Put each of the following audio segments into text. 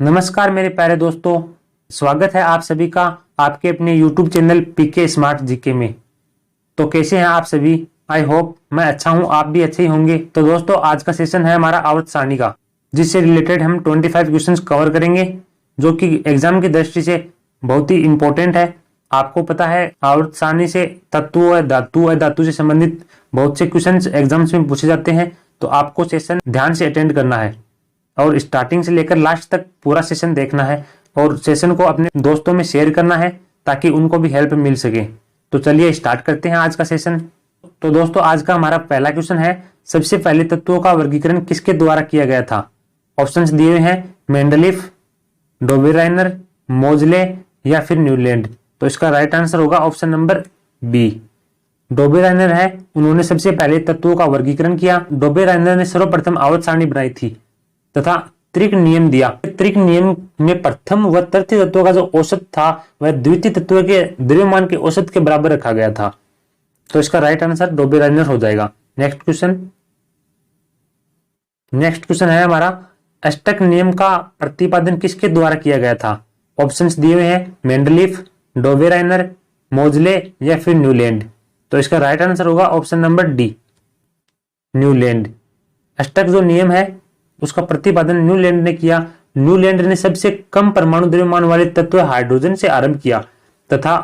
नमस्कार मेरे प्यारे दोस्तों, स्वागत है आप सभी का आपके अपने YouTube channel PK Smart GK में। तो कैसे हैं आप सभी? आई होप मैं अच्छा हूं, आप भी अच्छे ही होंगे। तो दोस्तों, आज का सेशन है हमारा आवर्त सारणी का, जिससे रिलेटेड हम 25 क्वेश्चंस कवर करेंगे, जो कि एग्जाम की दृष्टि से बहुत ही इंपॉर्टेंट है। आपको पता है आवर्त सारणी से तत्व है, धातु से संबंधित बहुत से क्वेश्चंस एग्जाम्स में पूछे जाते हैं। तो आपको सेशन ध्यान से अटेंड करना है और स्टार्टिंग से लेकर लास्ट तक पूरा सेशन देखना है और सेशन को अपने दोस्तों में शेयर करना है ताकि उनको भी हेल्प मिल सके। तो चलिए स्टार्ट करते हैं आज का सेशन। तो दोस्तों, आज का हमारा पहला क्वेश्चन है, सबसे पहले तत्वों का वर्गीकरण किसके द्वारा किया गया था? ऑप्शंस दिए हुए हैं, मेंडलीफ, डोबेराइनर, मोजले या फिर न्यूलैंड। तो इसका राइट आंसर होगा ऑप्शन नंबर बी। डोबेराइनर है, उन्होंने सबसे पहले तत्वों का वर्गीकरण किया। डोबेराइनर ने सर्वप्रथम आवर्त सारणी बनाई थी तथा त्रिक नियम दिया। त्रिक नियम में प्रथम व तृतीय तत्व का जो औसत था वह द्वितीय तत्व के द्रव्यमान के औसत के बराबर रखा गया था। तो इसका राइट आंसर डोबेराइनर हो जाएगा। नेक्स्ट क्वेश्चन है हमारा, अष्टक नियम का प्रतिपादन किसके द्वारा किया गया था? ऑप्शंस दिए हुए हैं, मेंडलीफ, डोबेराइनर, मोजले या फिर न्यूलैंड। तो इसका राइट आंसर होगा ऑप्शन नंबर डी, न्यूलैंड। अष्टक जो नियम है उसका प्रतिपादन न्यूलैंड ने किया। न्यूलैंड ने सबसे कम परमाणु द्रव्यमान वाले तत्व हाइड्रोजन से आरंभ किया तथा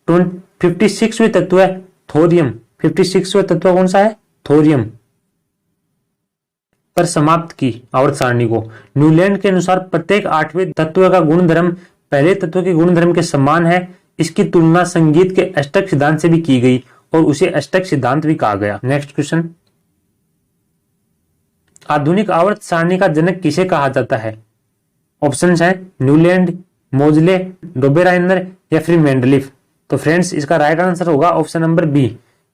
56वें तत्व थोरियम, 56वें तत्व कौन सा है? थोरियम पर समाप्त की आवर्त सारणी को। न्यूलैंड के अनुसार प्रत्येक 8वें तत्व का गुणधर्म पहले तत्व के गुणधर्म के समान है। इसकी तुलना संगीत के अष्टक सिद्धांत से भी की गई और उसे अष्टक सिद्धांत भी कहा गया। नेक्स्ट क्वेश्चन, आधुनिक आवर्त सारणी का जनक किसे कहा जाता है? ऑप्शंस हैं, न्यूलैंड, मोजले, डोबेराइनर या फिर मेंडलीफ। तो फ्रेंड्स, इसका राइट आंसर होगा ऑप्शन नंबर बी,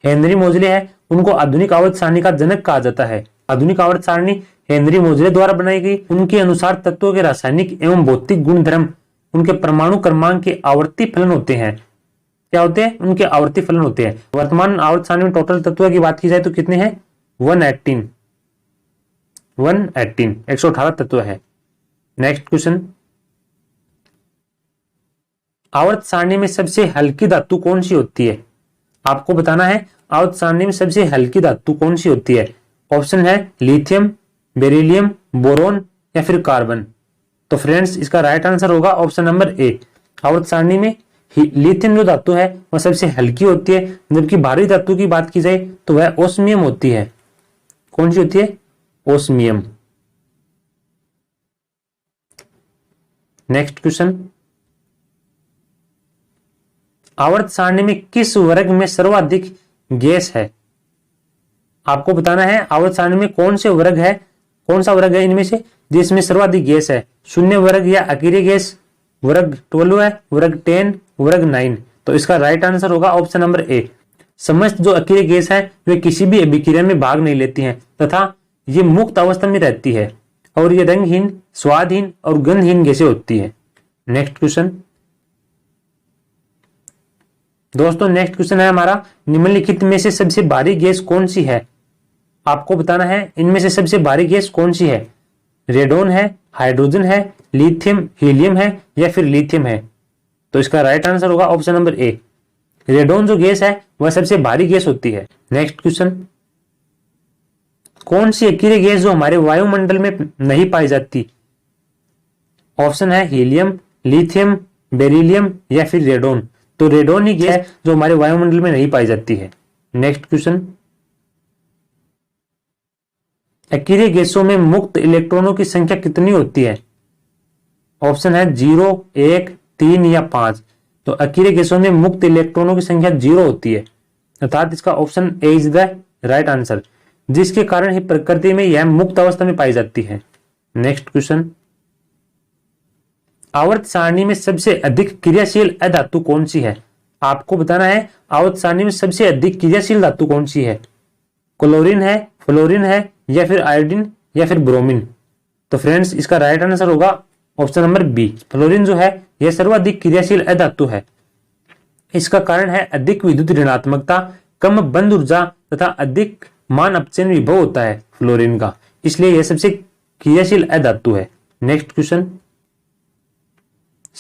हेनरी मोजले है, उनको आधुनिक आवर्त सारणी का जनक कहा जाता है। आधुनिक आवर्त सारणी हेनरी मोजले द्वारा बनाई गई। उनके अनुसार तत्वों के रासायनिक एवं भौतिक गुणधर्म उनके परमाणु क्रमांक के आवर्ती फलन होते हैं। क्या होते हैं? उनके आवर्ती फलन होते हैं। वर्तमान आवर्त सारणी में टोटल तत्वों की बात की जाए तो कितने हैं? 118 118 तत्व है। नेक्स्ट क्वेश्चन, आवर्त सारणी में सबसे हल्की धातु कौन सी होती है? आपको बताना है आवर्त सारणी में सबसे हल्की धातु कौन सी होती है। ऑप्शन है लिथियम, बेरिलियम, बोरोन या फिर कार्बन। तो फ्रेंड्स, इसका राइट आंसर होगा ऑप्शन नंबर ए। आवर्त सारणी में लिथियम जो धातु है वह सबसे हल्की होती है, जबकि भारी धातु की बात की जाए तो वह ओस्मियम होती है। कौन सी होती है? ओस्मियम। नेक्स्ट क्वेश्चन, आवर्त सारणी में किस वर्ग में सर्वाधिक गैस है? आपको बताना है आवर्त सारणी में कौन सा वर्ग है इनमें से जिसमें सर्वाधिक गैस है। शून्य वर्ग या अकेले गैस, वर्ग 12 है, वर्ग 10, वर्ग 9। तो इसका राइट आंसर होगा ऑप्शन नंबर ए। समस्त जो अकेले गैस है वे किसी भी अभिक्रिया में भाग नहीं लेती हैं तथा ये मुक्त अवस्था में रहती है और ये रंगहीन, स्वादहीन और गंधहीन गैसें होती है। नेक्स्ट क्वेश्चन दोस्तों, नेक्स्ट क्वेश्चन है हमारा, निम्नलिखित में से सबसे भारी गैस कौन सी है? आपको बताना है इनमें से सबसे भारी गैस कौन सी है। रेडोन है, हाइड्रोजन है, लिथियम, हीलियम है या फिर लिथियम है। तो इसका राइट आंसर होगा ऑप्शन नंबर ए। रेडोन जो गैस है वह सबसे भारी गैस होती है। नेक्स्ट क्वेश्चन, कौन सी अकेले गैस जो हमारे वायुमंडल में नहीं पाई जाती? ऑप्शन है हीलियम, लिथियम, बेरिलियम या फिर रेडोन। तो रेडोन ही गैस जो हमारे वायुमंडल में नहीं पाई जाती है। नेक्स्ट क्वेश्चन, अकेले गैसों में मुक्त इलेक्ट्रॉनों की संख्या कितनी होती है? ऑप्शन है 0, 1, 3 या 5। तो अकेले गैसों में मुक्त इलेक्ट्रॉनों की संख्या 0 होती है, अर्थात इसका option A is the right answer, जिसके कारण ही प्रकृति में यह मुक्त अवस्था में पाई जाती है। नेक्स्ट क्वेश्चन, आवर्त सारणी में सबसे अधिक क्रियाशील अधातु कौन सी है? आपको बताना है आवर्त सारणी में सबसे अधिक क्रियाशील धातु कौन सी है। क्लोरीन है, फ्लोरीन है या फिर आयोडीन या फिर ब्रोमीन। तो फ्रेंड्स, इसका राइट आंसर होगा ऑप्शन नंबर बी। फ्लोरीन जो है यह सर्वाधिक क्रियाशील अधातु है। इसका कारण है अधिक विद्युत ऋणात्मकता, कम बंद ऊर्जा तथा अधिक मान अपचयन विभव होता है फ्लोरीन का, इसलिए यह सबसे क्रियाशील अधातु है। नेक्स्ट क्वेश्चन,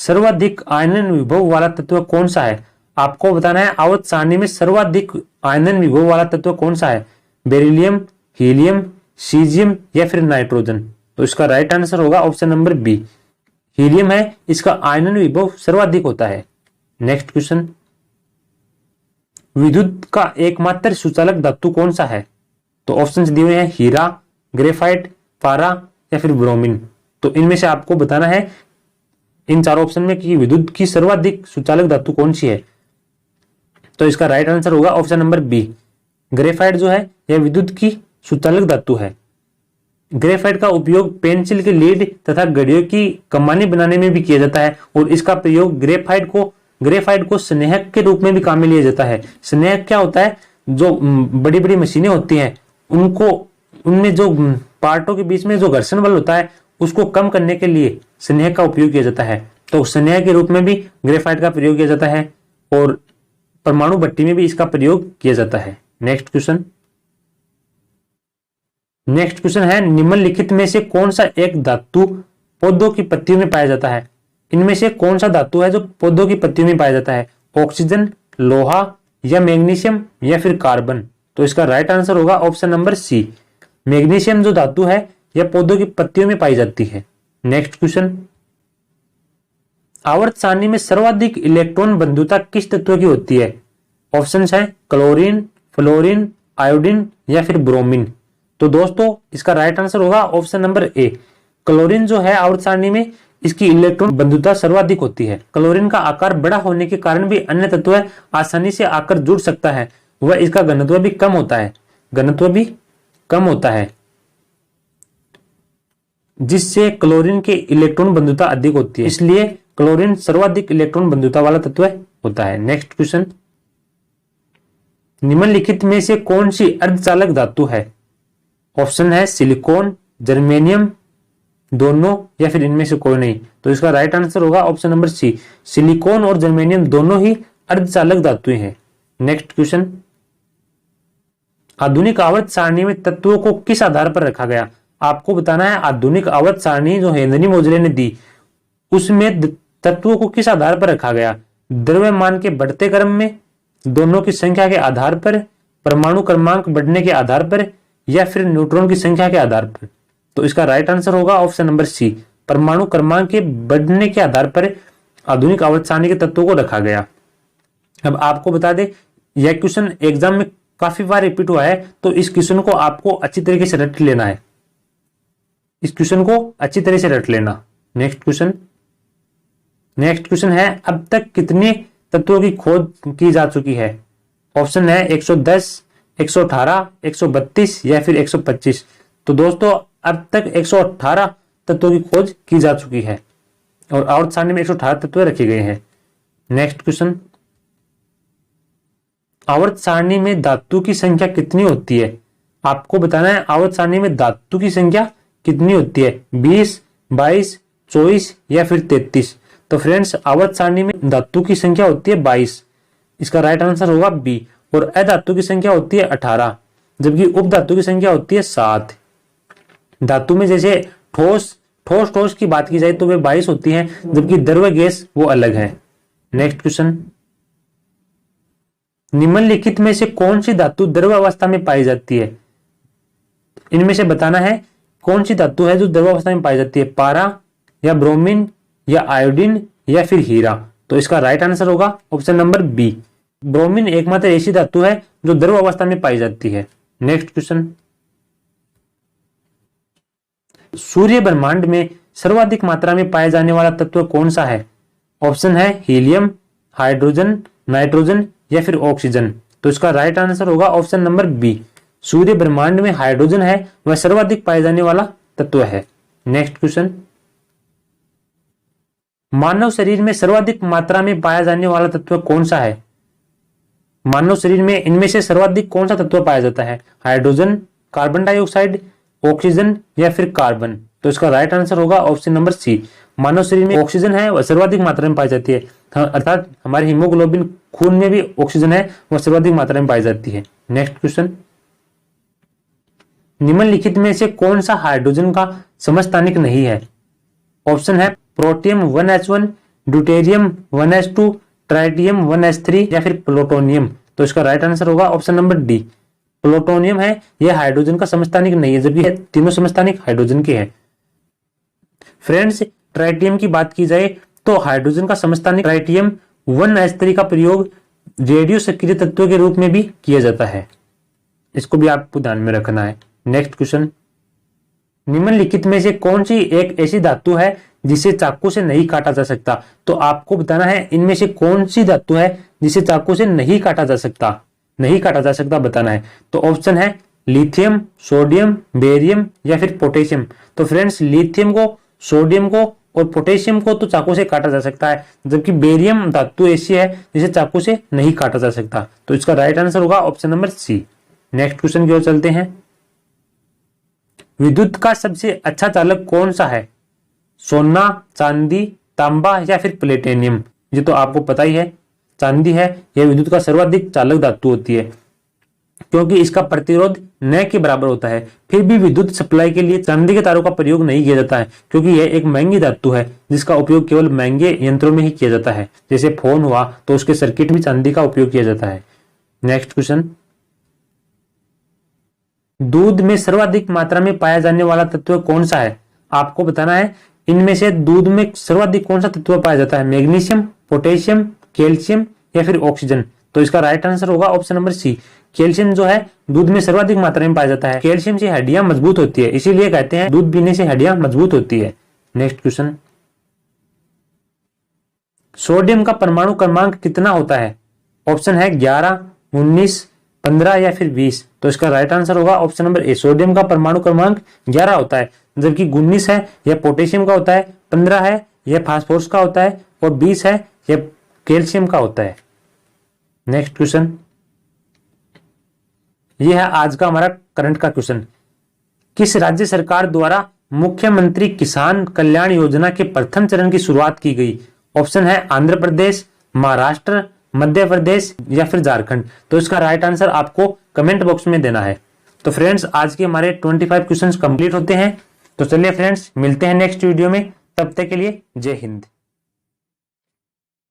सर्वाधिक आयनन विभव वाला तत्व कौन सा है? आपको बताना है आवर्त सारणी में सर्वाधिक आयनन विभव वाला तत्व कौन सा है? बेरिलियम, हीलियम, सीजियम या फिर नाइट्रोजन? तो इसका राइट आंसर होगा ऑप्शन नंबर बी, हीलियम है, इसका आयनन विभव सर्वाधिक होता है। नेक्स्ट क्वेश्चन, विद्युत का एकमात्र सुचालक धातु कौन सा है? तो ऑप्शंस दिए हुए हैं हीरा, ग्रेफाइट, पारा या फिर ब्रोमीन। तो इनमें से आपको बताना है इन चारों ऑप्शन में कि विद्युत की सर्वाधिक सुचालक धातु कौन सी है। तो इसका राइट आंसर होगा ऑप्शन नंबर बी, ग्रेफाइट जो है यह विद्युत की सुचालक धातु है। ग्रेफाइट का उपयोग पेंसिल के लीड तथा घड़ियों की कमानी बनाने में भी किया जाता है और इसका प्रयोग ग्रेफाइट को स्नेहक के रूप में भी काम में लिया जाता है। स्नेहक क्या होता है? जो बड़ी बड़ी मशीनें होती हैं उनमें जो पार्टों के बीच में जो घर्षण बल होता है उसको कम करने के लिए स्नेहक का उपयोग किया जाता है। तो स्नेहक के रूप में भी ग्रेफाइट का प्रयोग किया जाता है और परमाणु भट्टी में भी इसका प्रयोग किया जाता है। नेक्स्ट क्वेश्चन है, निम्नलिखित में से कौन सा एक धातु पौधों की पत्तियों में पाया जाता है? इनमें से कौन सा धातु है जो पौधों की पत्तियों में पाया जाता है? ऑक्सीजन, लोहा या मैग्नीशियम या फिर कार्बन? तो इसका राइट आंसर होगा ऑप्शन नंबर सी, मैग्नीशियम जो धातु है यह पौधों की पत्तियों में पाई जाती है। नेक्स्ट क्वेश्चन, आवर्त सारणी में सर्वाधिक इलेक्ट्रॉन बंधुता किस तत्व की होती है? ऑप्शन है क्लोरीन, फ्लोरीन, आयोडीन या फिर ब्रोमीन? तो दोस्तों इसका राइट आंसर होगा ऑप्शन नंबर ए, क्लोरीन जो है आवर्त सारणी में इसकी इलेक्ट्रॉन बंधुता सर्वाधिक होती है। क्लोरीन का आकार बड़ा होने के कारण भी अन्य तत्व आसानी से आकर जुड़ सकता है, वह इसका घनत्व भी कम होता है, जिससे क्लोरीन के इलेक्ट्रॉन बंधुता अधिक होती है, इसलिए क्लोरीन सर्वाधिक इलेक्ट्रॉन बंधुता वाला तत्व होता है। नेक्स्ट क्वेश्चन, निम्नलिखित में से कौन सी अर्धचालक धातु है? ऑप्शन है सिलिकॉन, जर्मेनियम, दोनों या फिर इनमें से कोई नहीं? तो इसका राइट आंसर होगा ऑप्शन नंबर सी, सिलिकॉन और जर्मेनियम दोनों ही अर्धचालक धातुएं हैं। नेक्स्ट क्वेश्चन, आधुनिक आवर्त सारणी में तत्वों को किस आधार पर रखा गया? आपको बताना है आधुनिक आवर्त सारणी जो हेनरी मोजले ने दी उसमें तत्वों को किस आधार पर रखा गया? द्रव्यमान के बढ़ते क्रम में, दोनों की संख्या के आधार पर, परमाणु क्रमांक बढ़ने के आधार पर या फिर न्यूट्रॉन की संख्या के आधार पर? तो इसका राइट आंसर होगा ऑप्शन नंबर सी, परमाणु क्रमांक के बढ़ने के आधार पर आधुनिक आवर्त सारणी के तत्वों को रखा गया। अब आपको बता दे यह क्वेश्चन एग्जाम में काफी बार रिपीट हुआ है, तो इस क्वेश्चन को आपको अच्छी तरीके से रट लेना है, इस क्वेश्चन को अच्छी तरह से रट लेना। नेक्स्ट क्वेश्चन है, अब तक कितने तत्वों की खोज की जा चुकी है? ऑप्शन है 110, 118, 132 या फिर 125? तो दोस्तों अब तक 118 तत्वों की खोज की जा चुकी है और आवर्त सारणी में 118 तत्व रखे गए हैं। नेक्स्ट क्वेश्चन, आवर्त सारणी में धातु की संख्या कितनी होती है? आपको बताना है आवर्त सारणी में धातु की संख्या कितनी होती है? 20, 22, 24 या फिर 33? तो फ्रेंड्स आवर्त सारणी में धातु की संख्या होती है 22, इसका राइट आंसर होगा बी। और अधातु की संख्या होती है 18, जबकि उपधातु की संख्या होती है 7। धातु में जैसे ठोस की बात की जाए तो वे 22 होती हैं, जबकि द्रव गैस वो अलग है। नेक्स्ट क्वेश्चन, निम्नलिखित में से कौन सी धातु द्रव अवस्था में पाई जाती है? इनमें से बताना है कौन सी धातु है जो द्रव अवस्था में पाई जाती है? पारा या ब्रोमीन या आयोडीन या फिर हीरा? तो इसका राइट आंसर होगा ऑप्शन नंबर बी, ब्रोमीन एकमात्र ऐसी धातु है जो द्रव अवस्था में पाई जाती है। नेक्स्ट क्वेश्चन, सूर्य ब्रह्मांड में सर्वाधिक मात्रा में पाए जाने वाला तत्व कौन सा है? ऑप्शन है हीलियम, हाइड्रोजन, नाइट्रोजन या फिर ऑक्सीजन? तो इसका राइट आंसर होगा ऑप्शन नंबर बी, सूर्य ब्रह्मांड में हाइड्रोजन है वह सर्वाधिक पाए जाने वाला तत्व है। नेक्स्ट क्वेश्चन, मानव शरीर में सर्वाधिक मात्रा में पाया जाने वाला तत्व कौन सा है? मानव शरीर में इनमें से सर्वाधिक कौन सा तत्व पाया जाता है? हाइड्रोजन, कार्बन डाइऑक्साइड, ऑक्सीजन या फिर कार्बन? तो इसका राइट आंसर होगा ऑप्शन नंबर सी, मानव शरीर में ऑक्सीजन है वह सर्वाधिक मात्रा में पाई जाती है, अर्थात हमारे हीमोग्लोबिन खून में भी ऑक्सीजन है वह सर्वाधिक मात्रा में पाई जाती है। नेक्स्ट क्वेश्चन, निम्नलिखित में से कौन सा हाइड्रोजन का समस्थानिक नहीं है? ऑप्शन है protium 1H1, deuterium 1s2, tritium 1s3 या फिर प्लूटोनियम? तो इसका राइट आंसर होगा ऑप्शन नंबर डी, प्लूटोनियम है। यह हाइड्रोजन का समस्थानिक नहीं है, जबकि तीनों समस्थानिक हाइड्रोजन के हैं। फ्रेंड्स, ट्राइटियम की बात की जाए तो हाइड्रोजन का समस्थानिक ट्राइटियम 1s3 का प्रयोग रेडियो सक्रिय तत्व के रूप में भी किया जाता है। इसको भी आपको ध्यान में रखना है। नेक्स्ट क्वेश्चन, निम्नलिखित में से कौन सी एक ऐसी धातु है जिसे चाकू से नहीं काटा जा सकता? तो आपको बताना है इनमें से कौन सी धातु है जिसे चाकू से नहीं काटा जा सकता, नहीं काटा जा सकता बताना है। तो ऑप्शन है लिथियम, सोडियम, बेरियम या फिर पोटेशियम। तो फ्रेंड्स, लिथियम को, सोडियम को और पोटेशियम को तो चाकू से काटा जा सकता है, जबकि बेरियम धातु ऐसी है जिसे चाकू से नहीं काटा जा सकता। तो इसका राइट आंसर होगा option number C. Next question की ओर चलते हैं। विद्युत का सबसे अच्छा चालक कौन सा है? सोना, चांदी, तांबा या फिर प्लेटिनियम? ये तो आपको पता ही है, चांदी है। यह विद्युत का सर्वाधिक चालक धातु होती है क्योंकि इसका प्रतिरोध न के बराबर होता है। फिर भी विद्युत सप्लाई के लिए चांदी के तारों का प्रयोग नहीं किया जाता है क्योंकि यह एक महंगी धातु है जिसका उपयोग केवल महंगे यंत्रों में ही किया जाता है। जैसे फोन हुआ तो उसके सर्किट में चांदी का उपयोग किया जाता है। नेक्स्ट क्वेश्चन, दूध में सर्वाधिक मात्रा में पाया जाने वाला तत्व कौन सा है? आपको बताना है इनमें से दूध में सर्वाधिक कौन सा तत्व पाया जाता है? मैग्नीशियम, पोटेशियम, कैल्शियम या फिर ऑक्सीजन? तो इसका राइट आंसर होगा ऑप्शन नंबर सी, कैल्शियम जो है दूध में सर्वाधिक मात्रा में पाया जाता है। कैल्शियम से हड्डियां मजबूत होती है, इसीलिए कहते हैं दूध पीने से हड्डियां मजबूत होती है। नेक्स्ट क्वेश्चन, सोडियम का परमाणु क्रमांक कितना होता है? ऑप्शन है 11, 19, 15 या फिर 20। तो इसका राइट आंसर होगा ऑप्शन नंबर ए, सोडियम का परमाणु क्रमांक 11 होता है, जबकि 19 है यह पोटेशियम का होता है, 15 है यह फास्फोरस का होता है और 20 है यह कैल्शियम का होता है। नेक्स्ट क्वेश्चन, यह है आज का हमारा करंट का क्वेश्चन। किस राज्य सरकार द्वारा मुख्यमंत्री किसान कल्याण योजना के प्रथम चरण की शुरुआत की गई? ऑप्शन है आंध्र प्रदेश, महाराष्ट्र, मध्य प्रदेश या फिर झारखंड। तो इसका राइट आंसर आपको कमेंट बॉक्स में देना है। तो फ्रेंड्स, आज के हमारे 25 क्वेश्चंस कंप्लीट होते हैं। तो चलिए फ्रेंड्स, मिलते हैं नेक्स्ट वीडियो में। तब तक के लिए जय हिंद।